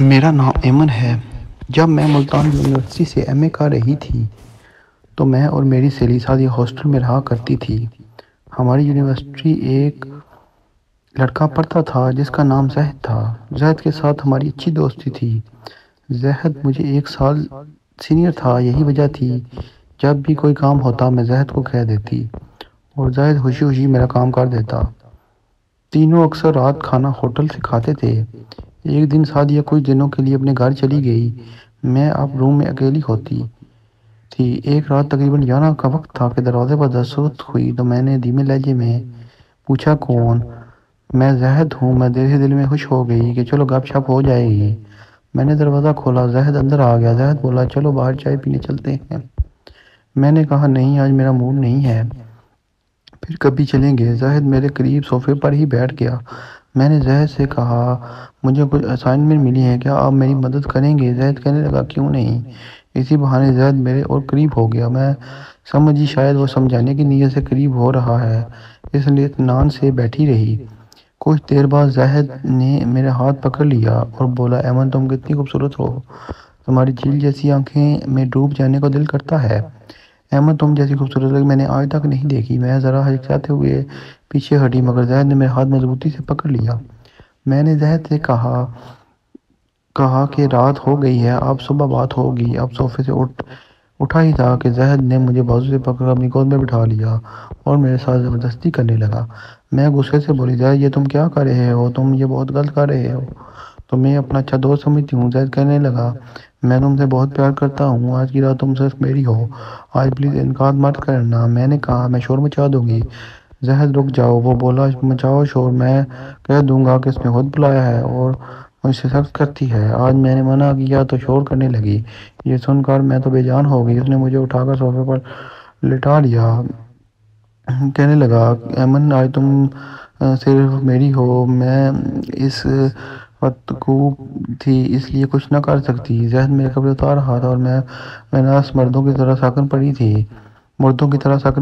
میرا نام ایمن ہے۔ جب میں ملتان یونیورسٹی سے ایم اے کر رہی تھی تو میں اور میری سہیلی ساتھ یہ ہاسٹل میں رہا کرتی تھی۔ ہماری یونیورسٹی ایک لڑکا پڑھتا تھا جس کا نام زہد تھا۔ زہد کے ساتھ ہماری اچھی دوستی تھی۔ زہد مجھے 1 سال سینئر تھا، یہی وجہ تھی جب بھی کوئی کام ہوتا میں زہد کو کہہ دیتی اور زہد خوشی خوشی میرا کام کر دیتا۔ تینوں اکثر رات کھانا ہوٹل سے کھاتے تھے۔ ایک دن سعدیہ کچھ دنوں کے لیے اپنے گھر چلی گئی۔ میں اب روم میں اکیلی ہوتی تھی۔ ایک رات تقریباً 11 کا وقت تھا کہ دروازے پر دستک ہوئی تو میں نے دھیمے لہجے میں پوچھا کون؟ میں زہد ہوں۔ میں دل میں خوش ہو گئی کہ چلو گپ شپ ہو جائے گی۔ میں نے دروازہ کھولا، زہد اندر آ گیا۔ زہد بولا چلو باہر چائے پینے چلتے ہیں۔ میں نے کہا نہیں، آج میرا موڈ نہیں ہے، پھر کبھی چلیں گے۔ زہد میرے قریب صوفے پر ہی بیٹھ گیا۔ میں نے زہد سے کہا مجھے کچھ اسائنمنٹ ملی ہے، کیا آپ میری مدد کریں گے؟ زہد کہنے لگا کیوں نہیں۔ اسی بہانے زہد میرے اور قریب ہو گیا۔ میں سمجھی شاید وہ سمجھانے کی نیت سے قریب ہو رہا ہے، اس لیے اطمینان سے بیٹھی رہی۔ کچھ دیر بعد زہد نے میرا ہاتھ پکڑ لیا اور بولا ایمن تم کتنی خوبصورت ہو، تمہاری جھیل جیسی آنکھیں میں ڈوب جانے کو دل کرتا ہے۔ ایمن تم جیسی خوبصورت لڑکی میں نے آج تک نہیں دیکھی۔ میں ذرا ہچکچاتے ہوئے پیچھے ہٹی مگر زہد نے میرا ہاتھ مضبوطی سے پکڑ لیا۔ میں نے زہد سے کہا کہ رات ہو گئی ہے، اب صبح بات ہوگی۔ اب صوفے سے اٹھا ہی تھا کہ زہد نے مجھے بازو سے پکڑ اپنی گود میں بٹھا لیا اور میرے ساتھ زبردستی کرنے لگا۔ میں غصے سے بولی زہد یہ تم کیا کر رہے ہو، تم یہ بہت غلط کر رہے ہو، تمہیں اپنا اچھا دوست سمجھتی ہوں۔ زہد کہنے لگا میں تم سے بہت پیار کرتا ہوں، آج کی رات تم صرف میری ہو، آج پلیز انکار مت کرنا۔ میں نے کہا میں شور مچا دوں گی۔ زہد رک جاؤ، وہ بولا مچاؤ شور، میں کہہ دوں گا کہ اس نے خود بلایا ہے اور مجھ سے سخت کرتی ہے۔ آج میں نے منع کیا تو شور کرنے لگی۔ یہ سن کر میں تو بے جان ہو گئی۔ اس نے مجھے اٹھا کر صوفے پر لٹا لیا، کہنے لگا ایمن آج تم صرف میری ہو، میں اس وقت کوب تھی اس لیے کچھ نہ کر سکتی۔ زہد میرے کپڑے اتار رہا تھا اور میں ناس مردوں کی طرح ساکن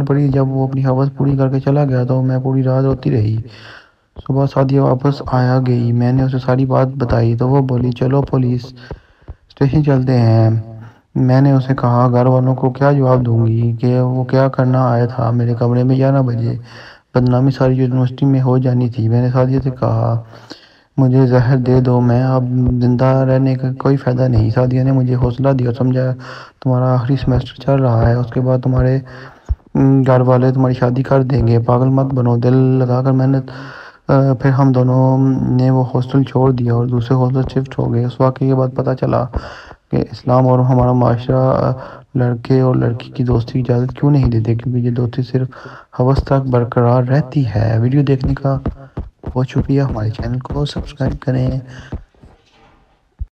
پڑی۔ جب وہ اپنی حوث پوری کر کے چلا گیا تو میں پوری رات روتی رہی۔ صبح سعدیہ واپس آیا گئی، میں نے اسے ساری بات بتائی تو وہ بولی چلو پولیس اسٹیشن چلتے ہیں۔ میں نے اسے کہا گھر والوں کو کیا جواب دوں گی کہ وہ کیا کرنا آیا تھا میرے کمرے میں 11 بجے، بدنامی ساری یونیورسٹی میں ہو جانی تھی۔ میں نے سعدیہ سے کہا مجھے زہر دے دو، میں اب زندہ رہنے کا کوئی فائدہ نہیں۔ سعدیہ نے مجھے حوصلہ دیا اور سمجھایا تمہارا آخری سیمسٹر چل رہا ہے، اس کے بعد تمہارے گھر والے تمہاری شادی کر دیں گے، پاگل مت بنو، دل لگا کر محنت۔ پھر ہم دونوں نے وہ ہاسٹل چھوڑ دیا اور دوسرے ہاسٹل شفٹ ہو گئے۔ اس واقعے کے بعد پتہ چلا کہ اسلام اور ہمارا معاشرہ لڑکے اور لڑکی کی دوستی کی اجازت کیوں نہیں دیتے، کیونکہ یہ دوستی صرف حوث تک برقرار رہتی ہے۔ ویڈیو دیکھنے کا بہت شکریہ، ہمارے چینل کو سبسکرائب کریں۔